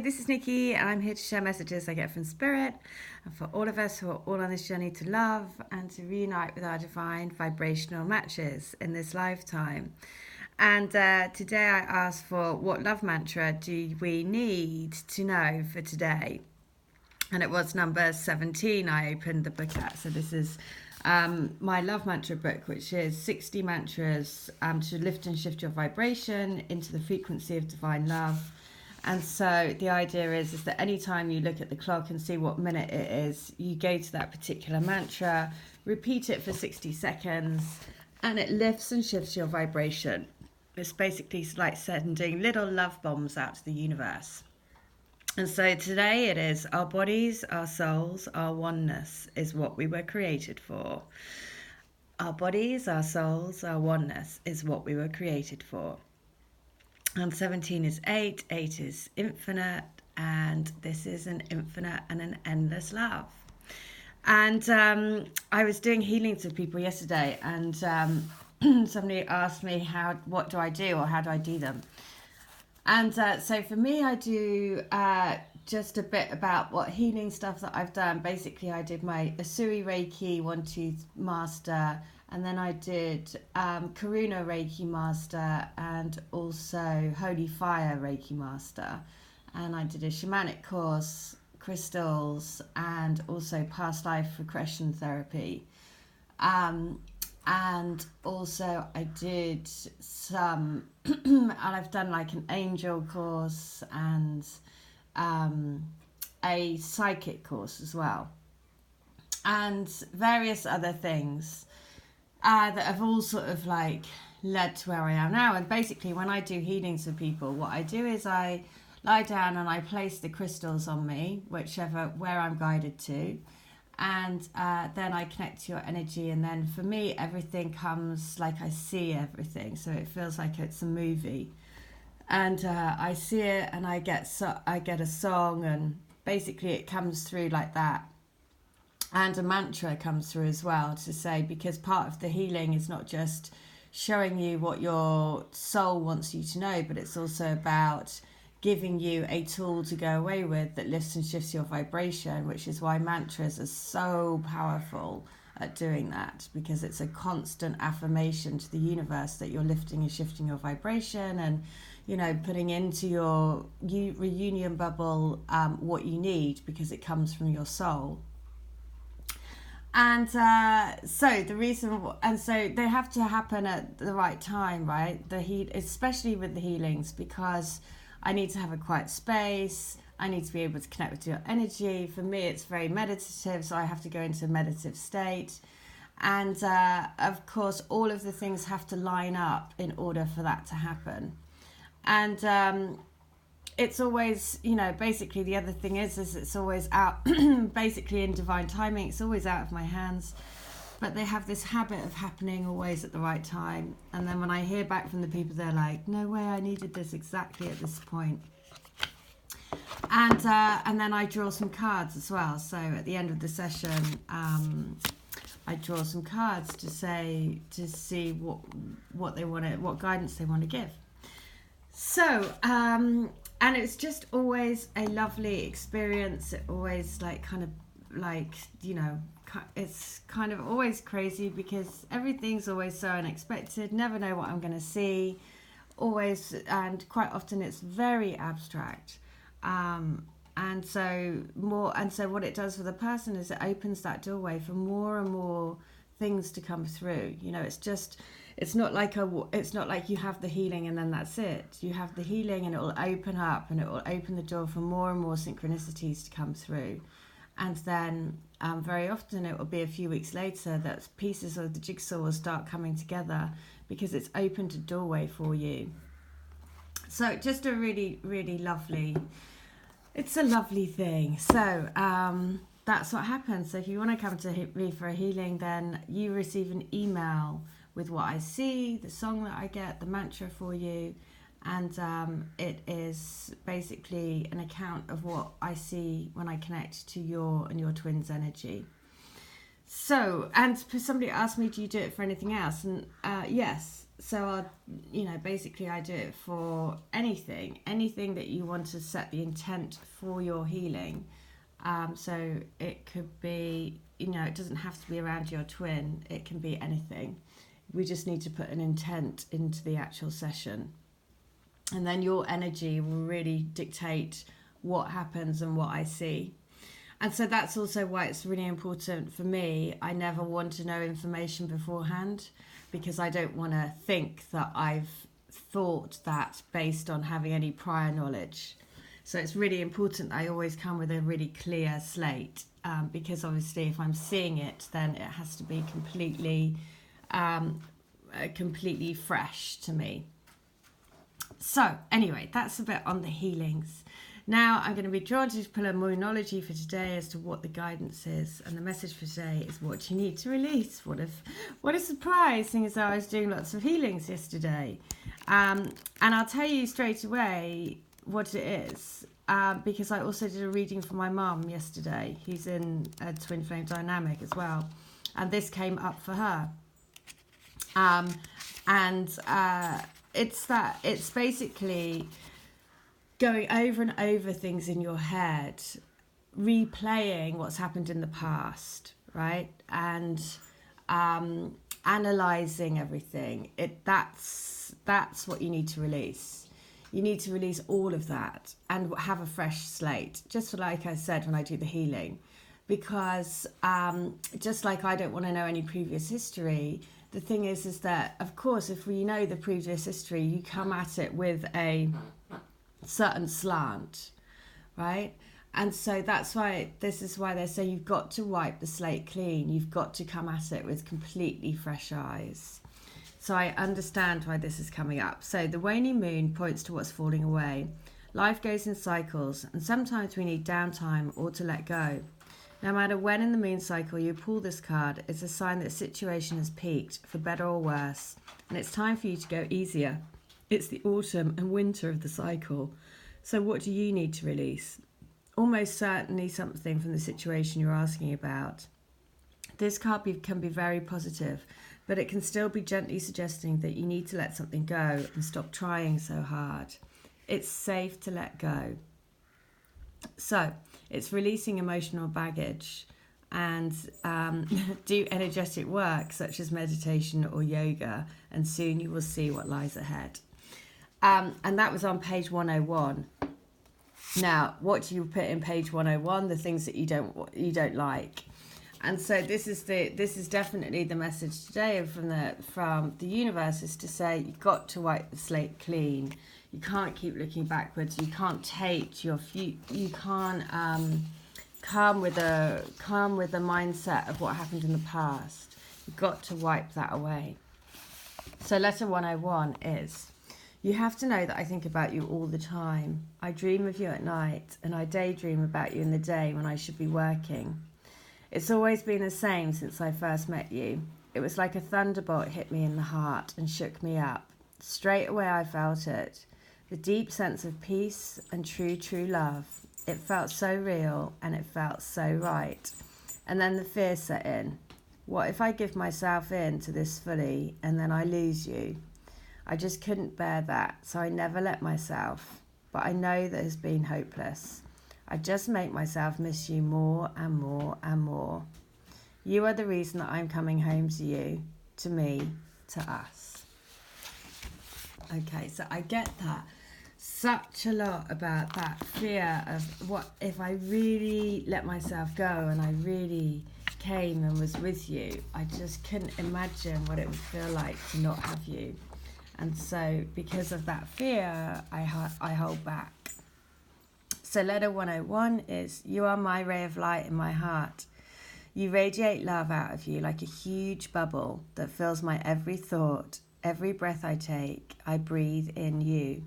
this is Nikki, and I'm here to share messages I get from Spirit, and for all of us who are all on this journey to love and to reunite with our divine vibrational matches in this lifetime. And today I asked for what love mantra do we need to know for today? And it was number 17 I opened the book at. So this is my love mantra book, which is 60 mantras to lift and shift your vibration into the frequency of divine love. And so the idea is that anytime you look at the clock and see what minute it is, you go to that particular mantra, repeat it for 60 seconds, and it lifts and shifts your vibration. It's basically like sending little love bombs out to the universe. And so today it is our bodies, our souls, our oneness is what we were created for. Our bodies, our souls, our oneness is what we were created for. And 17 is 8, 8 is infinite, and this is an infinite and an endless love. And I was doing healings with people yesterday, and somebody asked me what do I do, or how do I do them? And so for me, I do just a bit about what healing stuff that I've done. Basically, I did my Asuri Reiki 1-2 Master, and then I did Karuna Reiki Master, and also Holy Fire Reiki Master. And I did a shamanic course, crystals, and also past life regression therapy. And also I did some, and I've done like an angel course and a psychic course as well. And various other things that have all sort of like led to where I am now. And basically when I do healings with people, what I do is I lie down and I place the crystals on me, where I'm guided to. And then I connect to your energy, and then for me everything comes like I see everything, so it feels like it's a movie. And I see it, and I get a song, and basically it comes through like that. And a mantra comes through as well to say, because part of the healing is not just showing you what your soul wants you to know, but it's also about giving you a tool to go away with that lifts and shifts your vibration, which is why mantras are so powerful at doing that, because it's a constant affirmation to the universe that you're lifting and shifting your vibration, and putting into your reunion bubble what you need, because it comes from your soul. And so they have to happen at the right time, right? Especially with the healings, because I need to have a quiet space. I need to be able to connect with your energy. For me, it's very meditative, so I have to go into a meditative state. And of course, all of the things have to line up in order for that to happen. And it's always, basically the other thing is it's always out, basically in divine timing, it's always out of my hands. But they have this habit of happening always at the right time. And then when I hear back from the people, they're like, no way, I needed this exactly at this point. And then I draw some cards as well. So at the end of the session, I draw some cards to see what they want to, what guidance they want to give. So, and it's just always a lovely experience. It always it's kind of always crazy, because everything's always so unexpected. Never know what I'm going to see. Always, and quite often it's very abstract. And so what it does for the person is it opens that doorway for more and more things to come through. It's not like you have the healing and then that's it. You have the healing, and it will open up, and it will open the door for more and more synchronicities to come through. And then very often it will be a few weeks later that pieces of the jigsaw will start coming together, because it's opened a doorway for you. So just a really, really lovely, it's a lovely thing. So that's what happens. So if you want to come to me for a healing, then you receive an email with what I see, the song that I get, the mantra for you. And it is basically an account of what I see when I connect to your and your twin's energy. So, and somebody asked me, do you do it for anything else? And yes, basically I do it for anything that you want to set the intent for your healing. So it could be, it doesn't have to be around your twin. It can be anything. We just need to put an intent into the actual session. And then your energy will really dictate what happens and what I see. And so that's also why it's really important for me. I never want to know information beforehand, because I don't want to think that I've thought that based on having any prior knowledge. So it's really important that I always come with a really clear slate, because obviously if I'm seeing it, then it has to be completely fresh to me. So anyway, that's a bit on the healings. Now I'm going to be drawn to pull a moonology for today as to what the guidance is, and the message for today is what you need to release. What a surprise, seeing as though I was doing lots of healings yesterday. And I'll tell you straight away what it is, because I also did a reading for my mum yesterday, who's in a twin flame dynamic as well, and this came up for her. It's basically going over and over things in your head, replaying what's happened in the past, right? And analysing everything. That's what you need to release. You need to release all of that and have a fresh slate, just like I said when I do the healing. Because just like I don't want to know any previous history, the thing is that, of course, if we know the previous history, you come at it with a certain slant, right? And so this is why they say you've got to wipe the slate clean. You've got to come at it with completely fresh eyes. So I understand why this is coming up. So the waning moon points to what's falling away. Life goes in cycles, and sometimes we need downtime or to let go. No matter when in the moon cycle you pull this card, it's a sign that the situation has peaked, for better or worse, and it's time for you to go easier. It's the autumn and winter of the cycle. So what do you need to release? Almost certainly something from the situation you're asking about. This card can be very positive, but it can still be gently suggesting that you need to let something go and stop trying so hard. It's safe to let go. So it's releasing emotional baggage, and do energetic work such as meditation or yoga, and soon you will see what lies ahead. And that was on page 101. Now, what do you put in page 101? The things that you don't like. And so this is definitely the message today from the universe, is to say you've got to wipe the slate clean. You can't keep looking backwards. You can't take your future. You can't come with a mindset of what happened in the past. You've got to wipe that away. So letter 101 is: you have to know that I think about you all the time. I dream of you at night, and I daydream about you in the day when I should be working. It's always been the same since I first met you. It was like a thunderbolt hit me in the heart and shook me up. Straight away I felt it. The deep sense of peace and true love. It felt so real and it felt so right. And then the fear set in. What if I give myself in to this fully and then I lose you? I just couldn't bear that, so I never let myself. But I know that has been hopeless. I just make myself miss you more and more and more. You are the reason that I'm coming home to you, to me, to us. Okay, so I get that such a lot about that fear of what if I really let myself go and I really came and was with you. I just couldn't imagine what it would feel like to not have you. And so because of that fear, I hold back. So letter 101 is: you are my ray of light in my heart. You radiate love out of you like a huge bubble that fills my every thought, every breath I take, I breathe in you.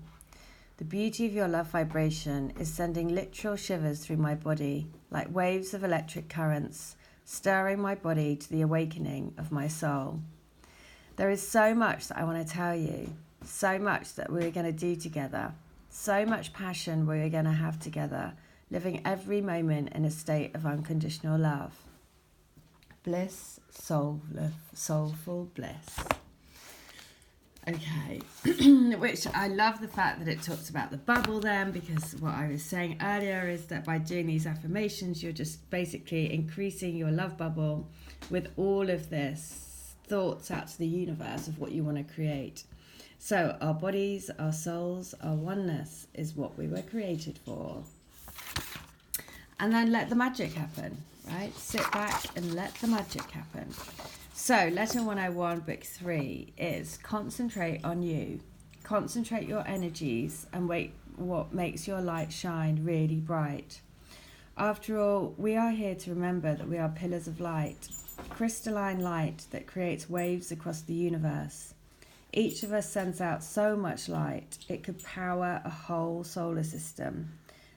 The beauty of your love vibration is sending literal shivers through my body, like waves of electric currents, stirring my body to the awakening of my soul. There is so much that I want to tell you, so much that we're going to do together, so much passion we're going to have together, living every moment in a state of unconditional love. Bliss, soulful bliss. Okay, which I love the fact that it talks about the bubble then, because what I was saying earlier is that by doing these affirmations, you're just basically increasing your love bubble with all of this thoughts out to the universe of what you want to create. So our bodies, our souls, our oneness is what we were created for. And then let the magic happen, right? Sit back and let the magic happen. So, Letter 101, Book 3 is concentrate on you. Concentrate your energies and wait what makes your light shine really bright. After all, we are here to remember that we are pillars of light, crystalline light that creates waves across the universe. Each of us sends out so much light, it could power a whole solar system.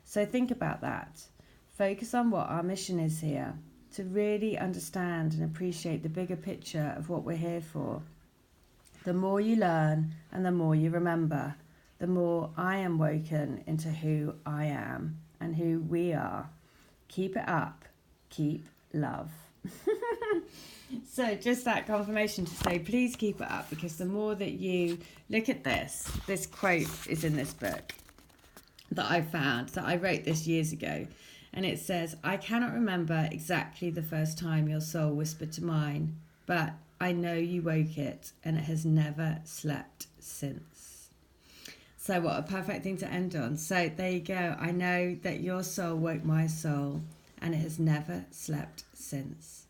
So think about that. Focus on what our mission is here, to really understand and appreciate the bigger picture of what we're here for. The more you learn and the more you remember, the more I am woken into who I am and who we are. Keep it up. Keep love. So just that confirmation to say, please keep it up, because the more that you look at this quote is in this book that I found, that I wrote this years ago. And it says, I cannot remember exactly the first time your soul whispered to mine, but I know you woke it and it has never slept since. So what a perfect thing to end on. So there you go. I know that your soul woke my soul and it has never slept since.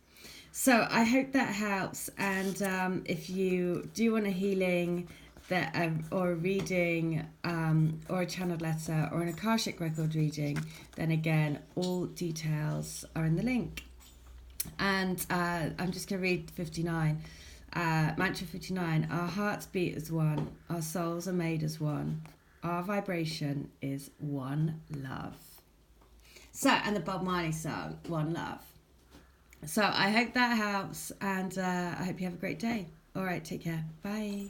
So I hope that helps. And if you do want a healing, or a reading, or a channeled letter, or an Akashic record reading, then again, all details are in the link. And I'm just going to read 59. Mantra 59. Our hearts beat as one. Our souls are made as one. Our vibration is one love. So, and the Bob Marley song, One Love. So I hope that helps, and I hope you have a great day. All right, take care. Bye.